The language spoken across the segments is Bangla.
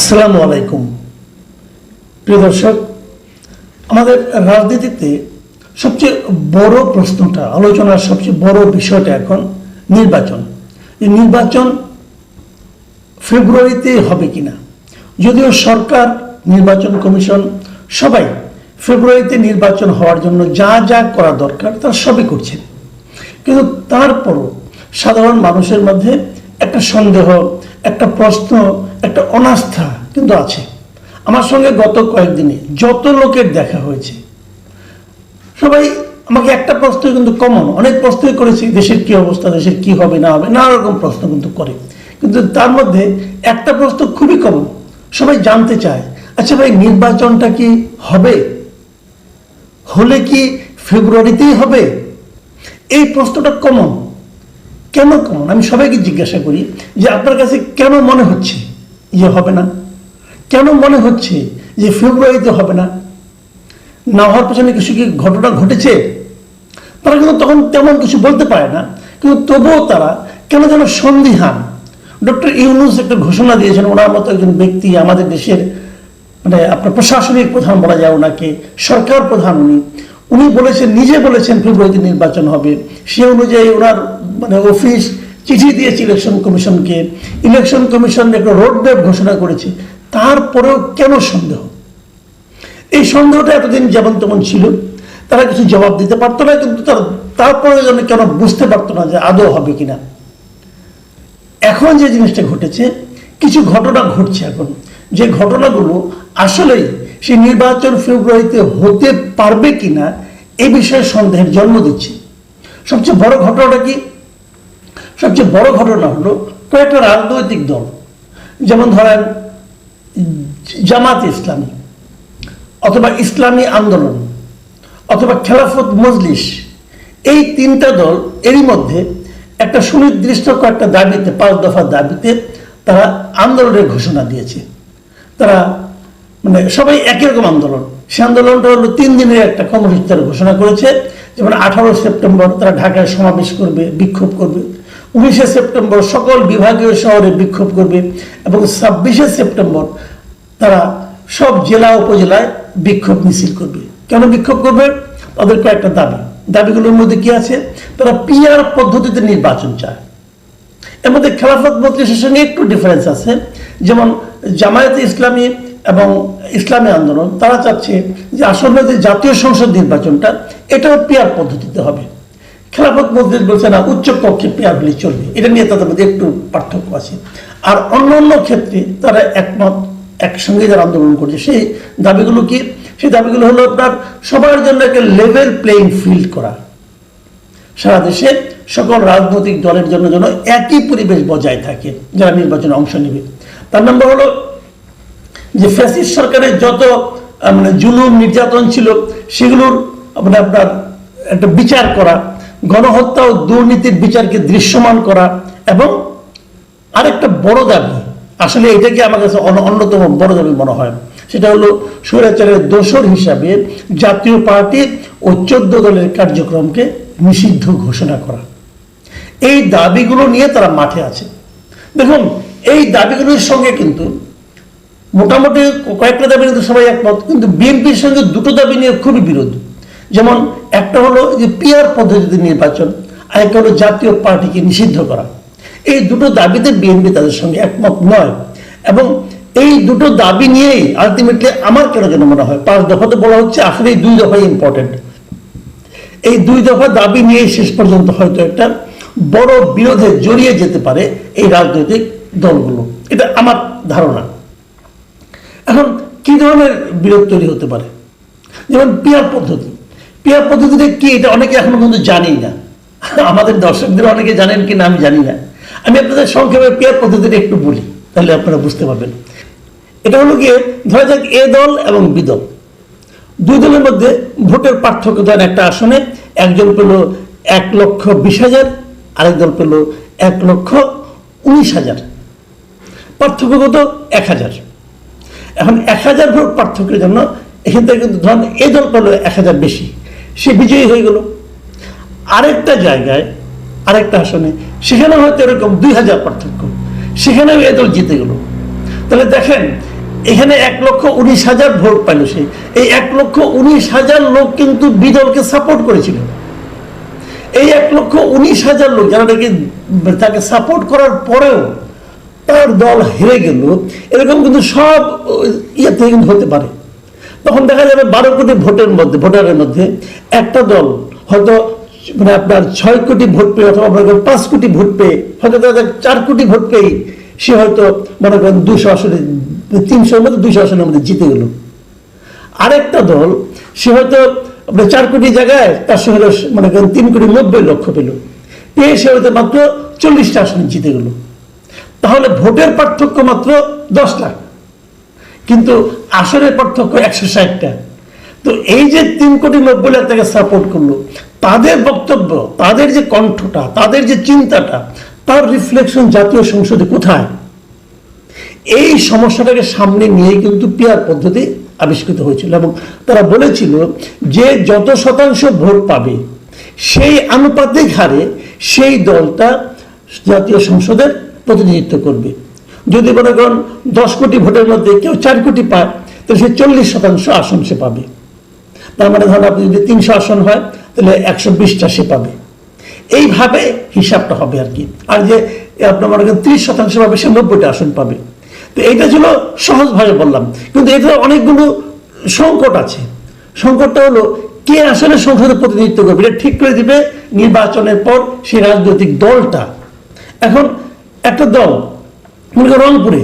আসসালামু আলাইকুম। প্রিয় দর্শক, আমাদের রাজনীতিতে সবচেয়ে বড় প্রশ্নটা, আলোচনার সবচেয়ে বড় বিষয়টা এখন নির্বাচন। এই নির্বাচন ফেব্রুয়ারিতে হবে কিনা। যদিও সরকার, নির্বাচন কমিশন সবাই ফেব্রুয়ারিতে নির্বাচন হওয়ার জন্য যা যা করা দরকার তারা সবই করছেন, কিন্তু তারপরও সাধারণ মানুষের মধ্যে একটা সন্দেহ, একটা প্রশ্ন, একটা অনাস্থা কিন্তু আছে। আমার সঙ্গে গত কয়েকদিনে যত লোকের দেখা হয়েছে, সবাই আমাকে একটা প্রশ্ন কিন্তু কমন, অনেক প্রশ্নই করেছি, দেশের কি অবস্থা, দেশের কি হবে না হবে, নানা রকম প্রশ্ন কিন্তু করে, কিন্তু তার মধ্যে একটা প্রশ্ন খুবই কমন। সবাই জানতে চায়, আচ্ছা ভাই, নির্বাচনটা কি হবে, হলে কি ফেব্রুয়ারিতেই হবে? এই প্রশ্নটা কমন। কেন কমন? আমি সবাইকে জিজ্ঞাসা করি যে আপনার কাছে কেন মনে হচ্ছে যে হবে না, কেন মনে হচ্ছে যে ফেব্রুয়ারিতে হবে না? না হওয়ার পেছনে কিছু কি ঘটনা ঘটেছে? তারা কিন্তু তখন তেমন কিছু বলতে পারে না, কিন্তু তবুও তারা কেন যেন সন্দিহান। ডক্টর ইউনূস একটা ঘোষণা দিয়েছেন, ওনার মতো একজন ব্যক্তি, আমাদের দেশের মানে আপনার প্রশাসনিক প্রধান বলা যায় ওনাকে, সরকার প্রধান উনি বলেছেন, নিজে বলেছেন ফেব্রুয়ারিতে নির্বাচন হবে। সে অনুযায়ী ওনার মানে অফিস চিঠি দিয়েছে ইলেকশন কমিশনকে, ইলেকশন কমিশন একটা রোডম্যাপ ঘোষণা করেছে। তারপরেও কেন সন্দেহ? এই সন্দেহটা এতদিন যেমন তেমন ছিল, তারা কিছু জবাব দিতে পারতো না, কিন্তু তারপরে যেন কেন বুঝতে পারতো না যে আদৌ হবে কিনা। এখন যে জিনিসটা ঘটেছে, কিছু ঘটনা ঘটছে এখন, যে ঘটনাগুলো আসলেই সেই নির্বাচন ফেব্রুয়ারিতে হতে পারবে কিনা এই বিষয়ে সন্দেহের জন্ম দিচ্ছে। সবচেয়ে বড় ঘটনাটা কি? সবচেয়ে বড় ঘটনা হলো কয়েকটা রাজনৈতিক দল, যেমন ধরেন জামাত ইসলামী অথবা ইসলামী আন্দোলন অথবা খেলাফত মজলিস, এই তিনটা দল এরই মধ্যে একটা সুনির্দিষ্ট কয়েকটা দাবিতে, 5 দফা দাবিতে তারা আন্দোলনের ঘোষণা দিয়েছে। তারা মানে সবাই একই রকম আন্দোলন। সে আন্দোলনটা হলো 3 দিনের একটা কর্মসূচি তারা ঘোষণা করেছে। যেমন 18 সেপ্টেম্বর তারা ঢাকায় সমাবেশ করবে, বিক্ষোভ করবে। 19 সেপ্টেম্বর সকল বিভাগীয় শহরে বিক্ষোভ করবে এবং 26 সেপ্টেম্বর তারা সব জেলা উপজেলায় বিক্ষোভ মিছিল করবে। কেন বিক্ষোভ করবে? তাদের কয়েকটা দাবিগুলোর মধ্যে কি আছে? তারা পিআর পদ্ধতিতে নির্বাচন চায়। এর মধ্যে খেলাফত মজলিসের সঙ্গে একটু ডিফারেন্স আছে। যেমন জামায়াতে ইসলামী এবং ইসলামী আন্দোলন তারা চাচ্ছে যে আসলে যে জাতীয় সংসদ নির্বাচনটা এটাও পিআর পদ্ধতিতে হবে। খেলাফত মজলিস বলছে না, উচ্চ কক্ষে পিআর হলে চলবে। এটা নিয়ে তাদের মধ্যে একটু পার্থক্য আছে। আর অন্যান্য ক্ষেত্রে তারা একমত, একসঙ্গে যারা আন্দোলন করছে। সেই দাবিগুলো কি? সেই দাবিগুলো হলো আপনার সবার জন্য একটা লেভেল প্লেইং ফিল্ড করা, সারা দেশে সকল রাজনৈতিক দলের জন্য যেন একই পরিবেশ বজায় থাকে যারা নির্বাচনে অংশ নেবে। তার নম্বর হলো যে ফ্যাসিস্ট সরকারের যত মানে জুলুম নির্যাতন ছিল সেগুলোর মানে আপনার একটা বিচার করা, গণহত্যা ও দুর্নীতির বিচারকে দৃশ্যমান করা। এবং আরেকটা বড় দাবি, আসলে এটাকে আমার কাছে অন্যতম বড় দাবি মনে হয়, সেটা হলো স্বৈরাচারের দোসর হিসাবে জাতীয় পার্টি ও 14 দলের কার্যক্রমকে নিষিদ্ধ ঘোষণা করা। এই দাবিগুলো নিয়ে তারা মাঠে আছে। দেখুন, এই দাবিগুলোর সঙ্গে কিন্তু মোটামুটি কয়েকটা দাবি কিন্তু সবাই একমত, কিন্তু বিএনপির সঙ্গে দুটো দাবি নিয়ে খুবই বিরোধ। যেমন একটা হলো যে পিআর পদ্ধতিতে নির্বাচন, আর একটা হলো জাতীয় পার্টিকে নিষিদ্ধ করা। এই দুটো দাবিতে বিএনপি তাদের সঙ্গে একমত নয়। এবং এই দুটো দাবি নিয়েই আলটিমেটলি আমার কেন যেন মনে হয় 5 দফাতে বলা হচ্ছে, আসলে এই 2 দফাই ইম্পর্টেন্ট। এই 2 দফা দাবি নিয়েই শেষ পর্যন্ত হয়তো একটা বড় বিরোধে জড়িয়ে যেতে পারে এই রাজনৈতিক দলগুলো, এটা আমার ধারণা। এখন কি ধরনের বিরোধ তৈরি হতে পারে? যেমন পিআর পদ্ধতিটা কি, এটা অনেকে এখনো কিন্তু জানি না। আমাদের দর্শকদের অনেকে জানেন কিনা আমি জানি না। আমি আপনাদের সংক্ষেপে পিআর পদ্ধতিটা একটু বলি, তাহলে আপনারা বুঝতে পারবেন। এটা হলো গিয়ে, ধরা যাক এ দল এবং বি দল, 2 দলের মধ্যে ভোটের পার্থক্য দেন। একটা আসনে একজন পেল 1,20,000, আরেক দল পেল 1,19,000। পার্থক্য কত? 1,000। এখন 1,000 ভোট পার্থক্যের জন্য এখান থেকে কিন্তু ধরেন এ দল পেল 1,000 বেশি, সে বিজয়ী হয়ে গেল। আরেকটা জায়গায়, আরেকটা আসনে সেখানে হয়তো এরকম 2,000 পার্থক্য, সেখানেও এ দল জিতে গেল। তাহলে দেখেন, এখানে 1,19,000 ভোট পাইল সে। এই 1,19,000 লোক কিন্তু বিদলকে সাপোর্ট করেছিল। এই 1,19,000 লোক যারা তাকে সাপোর্ট করার পরেও তার দল হেরে গেল, এরকম কিন্তু সব ইয়ে থেকে কিন্তু হতে পারে। তখন দেখা যাবে 12 কোটি ভোটারের মধ্যে একটা দল হয়তো মানে আপনার 6 কোটি ভোট পেয়ে অথবা 5 কোটি ভোট পেয়ে হয়তো 4 কোটি ভোট পেয়ে সে হয়তো মনে করেন 200 আসনে 300-র মধ্যে 200 আসনের মধ্যে জিতে গেল। আরেকটা দল সে হয়তো আপনার 4 কোটি জায়গায় তার সে হলো মনে করেন 3,90,00,000 পেল, পেয়ে সে হয়তো মাত্র 40টা আসনে জিতে গেল। তাহলে ভোটের পার্থক্য মাত্র 10 লাখ, কিন্তু আসনের পার্থক্য 160টা। তো এই যে 3,90,00,000 তাকে সাপোর্ট করলো, তাদের বক্তব্য, তাদের যে কণ্ঠটা, তাদের যে চিন্তাটা, তার রিফ্লেকশন জাতীয় সংসদে কোথায়? এই সমস্যাটাকে সামনে নিয়ে কিন্তু পিআর পদ্ধতি আবিষ্কৃত হয়েছিল এবং তারা বলেছিল যে যত শতাংশ ভোট পাবে সেই আনুপাতিক হারে সেই দলটা জাতীয় সংসদের প্রতিনিধিত্ব করবে। যদি মনে করেন 10 কোটি ভোটের মধ্যে কেউ 4 কোটি পায়, তাহলে সে 40% আসন সে পাবে। তার মানে ধরেন আপনি যদি 300 আসন হয় তাহলে 120টা সে পাবে। এইভাবে হিসাবটা হবে আর কি। আর যে আপনার মনে করেন 30% পাবে, সে 90টা আসন পাবে। তো এইটা ছিল সহজভাবে বললাম, কিন্তু এটা অনেকগুলো সংকট আছে। সংকটটা হলো কে আসলে সংসদে প্রতিনিধিত্ব করবে, এটা ঠিক করে দিবে নির্বাচনের পর সেই রাজনৈতিক দলটা। এখন একটা দল রংপুরে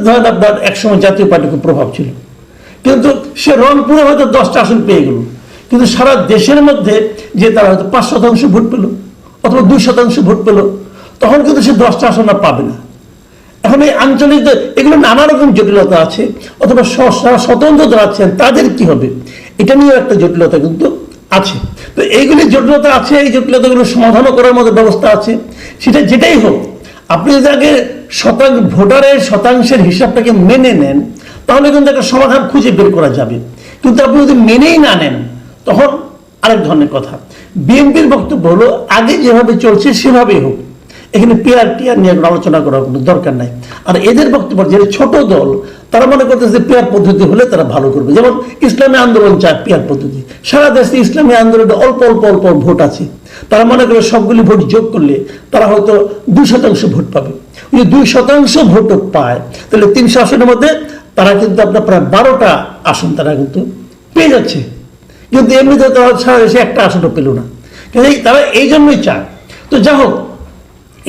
ধরেন আপনার একসময় জাতীয় পার্টির খুব প্রভাব ছিল, কিন্তু সে রংপুরে হয়তো 10টা আসন পেয়ে গেল, কিন্তু সারা দেশের মধ্যে যে তারা হয়তো 5% ভোট পেল অথবা 2% ভোট পেল, তখন কিন্তু সে 10টা আসন আর পাবে না। এখন এই আঞ্চলিক এগুলো নানা রকম জটিলতা আছে, অথবা স্বতন্ত্র যারা আছেন তাদের কি হবে, এটা নিয়েও একটা জটিলতা কিন্তু আছে। তো এইগুলি জটিলতা আছে, এই জটিলতাগুলো সমাধানও করার মতো ব্যবস্থা আছে। সেটা যেটাই হোক, আপনি যদি আগে ভোটারের শতাংশের হিসাবটাকে মেনে নেন, তাহলে কিন্তু একটা সমাধান খুঁজে বের করা যাবে। কিন্তু আপনি যদি মেনেই না নেন, তখন আরেক ধরনের কথা। বিএনপির বক্তব্য হলো আগে যেভাবে চলছে সেভাবেই হোক, এখানে পিআর নিয়ে আলোচনা করার কোনো দরকার নাই। আর এদের বক্তব্য যেটা ছোট দল, তারা মনে করতেছে পিআর পদ্ধতি হলে তারা ভালো করবে। যেমন ইসলামী আন্দোলন চায় পিআর পদ্ধতি, সারা দেশে ইসলামী আন্দোলনে অল্প অল্প অল্প ভোট আছে, তারা মনে করে সবগুলি ভোট যোগ করলে তারা হয়তো 2% ভোট পাবে। যদি 2% ভোট পায়, তাহলে 300 আসনের মধ্যে তারা কিন্তু আপনার প্রায় 12টা আসন তারা কিন্তু পেয়ে যাচ্ছে। কিন্তু এমনিতে তারা সারা দেশে একটা আসনও পেল না, কিন্তু তারা এই জন্যই চায়। তো যা হোক,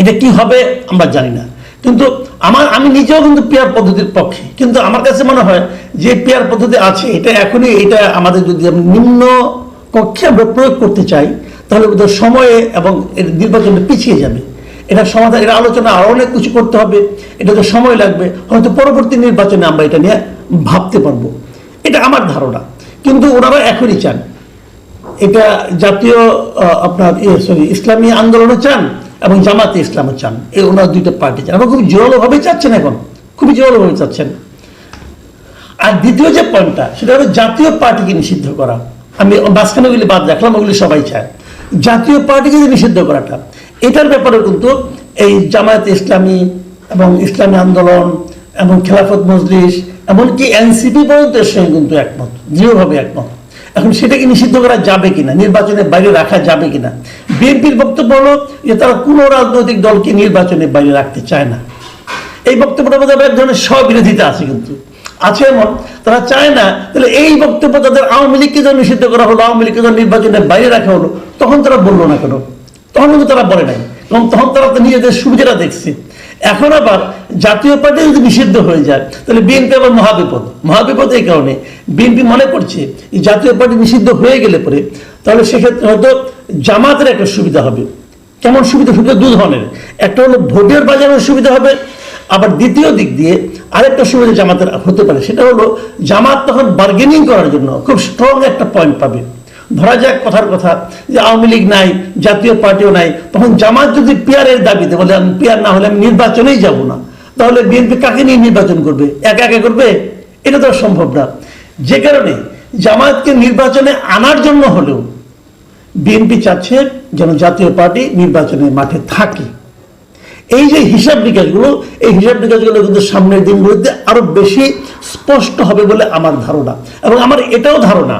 এটা কি হবে আমরা জানি না, কিন্তু আমি নিজেও কিন্তু পিআর পদ্ধতির পক্ষে। কিন্তু আমার কাছে মনে হয় যে পিআর পদ্ধতি আছে, এটা এখনই এটা আমাদের যদি নিম্ন কক্ষে আমরা প্রয়োগ করতে চাই, তাহলে ওদের সময়ে এবং এর নির্বাচনটা পিছিয়ে যাবে। এটা সমাধান, এটা আলোচনা আরো অনেক কিছু করতে হবে, এটা তো সময় লাগবে। হয়তো পরবর্তী নির্বাচনে আমরা এটা নিয়ে ভাবতে পারবো, এটা আমার ধারণা। কিন্তু ওনারা এখনই চান এটা জাতীয় আপনার ইসলামী আন্দোলনও চান এবং জামাতে ইসলামও চান, এই ওনার দুইটা পার্টি চান এবং খুব জোরালোভাবে চাচ্ছেন, এখন খুবই জোরালোভাবে চাচ্ছেন। আর দ্বিতীয় যে পয়েন্টটা, সেটা হলো জাতীয় পার্টিকে নিষিদ্ধ করা। আমি মাঝখানে ওগুলি বাদ রাখলাম, ওগুলি সবাই চায়। জাতীয় পার্টিকে যে নিষিদ্ধ করাটা, এটার ব্যাপারে কিন্তু এই জামায়াতে ইসলামী এবং ইসলামী আন্দোলন এবং খেলাফত মজলিস এমনকি এনসিপি পর্যন্ত এর সঙ্গে কিন্তু একমত, দৃঢ়ভাবে একমত। এখন সেটাকে নিষিদ্ধ করা যাবে কিনা, নির্বাচনের বাইরে রাখা যাবে কিনা। বিএনপির বক্তব্য হলো যে তারা কোনো রাজনৈতিক দলকে নির্বাচনের বাইরে রাখতে চায় না। এই বক্তব্যটার মধ্যে এক ধরনের স্ববিরোধিতা আছে, কিন্তু আছে এমন তারা চায় না। তাহলে এই বক্তব্য তাদের আওয়ামী লীগকে যখন নিষিদ্ধ করা হলো, আওয়ামী লীগকে যখন নির্বাচনের বাইরে রাখা হলো, তখন তারা বললো না কেন? তখন কিন্তু তারা বলে নাই, এবং তখন তারা নিজেদের সুবিধাটা দেখছে। এখন আবার জাতীয় পার্টি যদি নিষিদ্ধ হয়ে যায়, তাহলে বিএনপি আবার মহাবিপদ। এই কারণে বিএনপি মনে করছে এই জাতীয় পার্টি নিষিদ্ধ হয়ে গেলে পরে তাহলে সেক্ষেত্রে হয়তো জামাতের একটা সুবিধা হবে। কেমন সুবিধা? দু ধরনের। একটা হলো ভোটের বাজানোর সুবিধা হবে, আবার দ্বিতীয় দিক দিয়ে আরেকটা সুবিধা জামাতের হতে পারে, সেটা হলো জামাত তখন বার্গেনিং করার জন্য খুব স্ট্রং একটা পয়েন্ট পাবে। ধরা যাক কথার কথা যে আওয়ামী লীগ নাই, জাতীয় পার্টিও নাই, তখন জামাত যদি পিআরের দাবিতে বলে পিআর না হলে আমি নির্বাচনেই যাব না, তাহলে বিএনপি কাকে নিয়ে নির্বাচন করবে? একা একা করবে? এটা তো সম্ভব না। যে কারণে জামাতকে নির্বাচনে আনার জন্য হলেও বিএনপি চাচ্ছে যেন জাতীয় পার্টি নির্বাচনের মাঠে থাকে। এই যে হিসাব নিকাশগুলো, এই হিসাব নিকাশগুলো কিন্তু সামনের দিনগুলোতে আরো বেশি স্পষ্ট হবে বলে আমার ধারণা। এবং আমার এটাও ধারণা,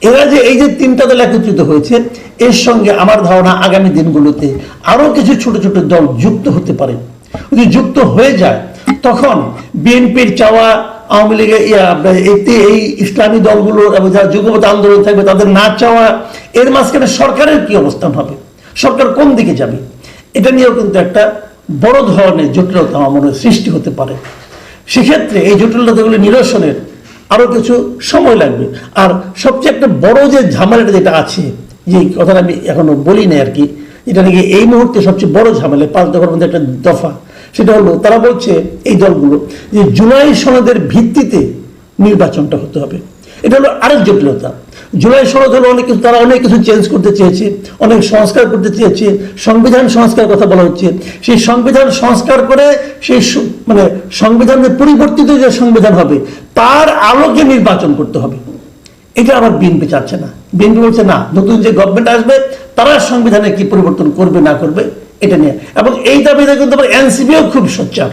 এরা যে এই যে তিনটা দল একত্রিত হয়েছে, এর সঙ্গে আমার ধারণা আগামী দিনগুলোতে আরো কিছু ছোট ছোট দল যুক্ত হতে পারে। যদি যুক্ত হয়ে যায়, তখন বিএনপির চাওয়া, আওয়ামী লীগের এই ইসলামী দলগুলো এবং যারা যুগপৎ আন্দোলন থাকবে তাদের না চাওয়া, এর মাঝখানে সরকারের কি অবস্থান হবে, সরকার কোন দিকে যাবে, এটা নিয়েও কিন্তু একটা বড় ধরনের জটিলতা আমার মনে হয় সৃষ্টি হতে পারে। সেক্ষেত্রে এই জটিলতাগুলি নিরসনের আরো কিছু সময় লাগবে। আর সবচেয়ে একটা বড় যে ঝামেলাটা যেটা আছে, যে কথাটা আমি এখনো বলি না আর কি, এটা নাকি এই মুহূর্তে সবচেয়ে বড় ঝামেলা, 5 দফার মধ্যে একটা দফা, সেটা হলো তারা বলছে এই দলগুলো যে জুলাই সনদের ভিত্তিতে নির্বাচনটা হতে হবে। এটা হলো আরেক জটিলতা। জুলাই সনদ হলো অনেক কিছু, তারা অনেক কিছু চেঞ্জ করতে চেয়েছে, অনেক সংস্কার করতে চেয়েছে, সংবিধান সংস্কার কথা বলা হচ্ছে। সেই সংবিধান সংস্কার করে সেই মানে সংবিধানের পরিবর্তিত যে সংবিধান হবে তার আলোকে নির্বাচন করতে হবে। এটা আবার বিএনপি চাচ্ছে না। বিএনপি বলছে না, নতুন যে গভর্নমেন্ট আসবে তারা সংবিধানে কি পরিবর্তন করবে না করবে এটা নিয়ে। এবং এই দাবিতে কিন্তু আবার এনসিপিও খুব সোচ্চার।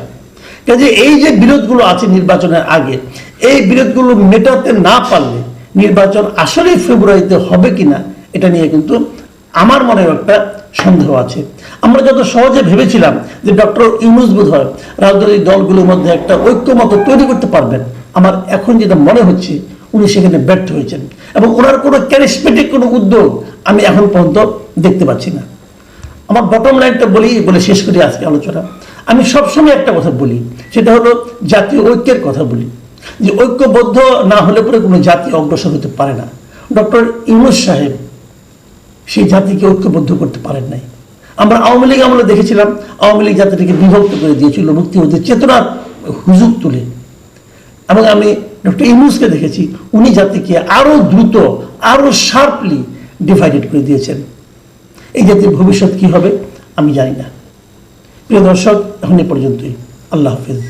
কাজে এই যে বিরোধগুলো আছে নির্বাচনের আগে, এই বিরোধগুলো মেটাতে না পারলে নির্বাচন আসলে ফেব্রুয়ারিতে হবে কিনা এটা নিয়ে কিন্তু আমার মনে একটা সন্দেহ আছে। আমরা যত সহজে ভেবেছিলাম যে ডক্টর ইউনূস বোধহয় রাজনৈতিক দলগুলোর মধ্যে একটা ঐক্যমত তৈরি করতে পারবেন, আমার এখন যেটা মনে হচ্ছে উনি সেখানে ব্যর্থ হয়েছেন। এবং ওনার কোনো ক্যারিসমেটিক কোনো উদ্যোগ আমি এখন পর্যন্ত দেখতে পাচ্ছি না। আমার বটম লাইনটা বলে শেষ করি আজকে আলোচনা। আমি সবসময় একটা কথা বলি, সেটা হলো জাতীয় ঐক্যের কথা বলি, যে ঐক্যবদ্ধ না হলে পরে কোনো জাতি অগ্রসর হতে পারে না। ডক্টর ইউনূস সাহেব সেই জাতিকে ঐক্যবদ্ধ করতে পারেন নাই। আমরা আওয়ামী লীগ আমলে দেখেছিলাম, আওয়ামী লীগ জাতিটাকে বিভক্ত করে দিয়েছিল মুক্তিযুদ্ধের চেতনার হুজুগ তুলে। এবং আমি ডক্টর ইউনূসকে দেখেছি, উনি জাতিকে আরো দ্রুত, আরো শার্পলি ডিভাইডেড করে দিয়েছেন। এই জাতির ভবিষ্যৎ কি হবে আমি জানি না। প্রিয় দর্শক, এখন এ পর্যন্তই। আল্লাহ হাফেজ।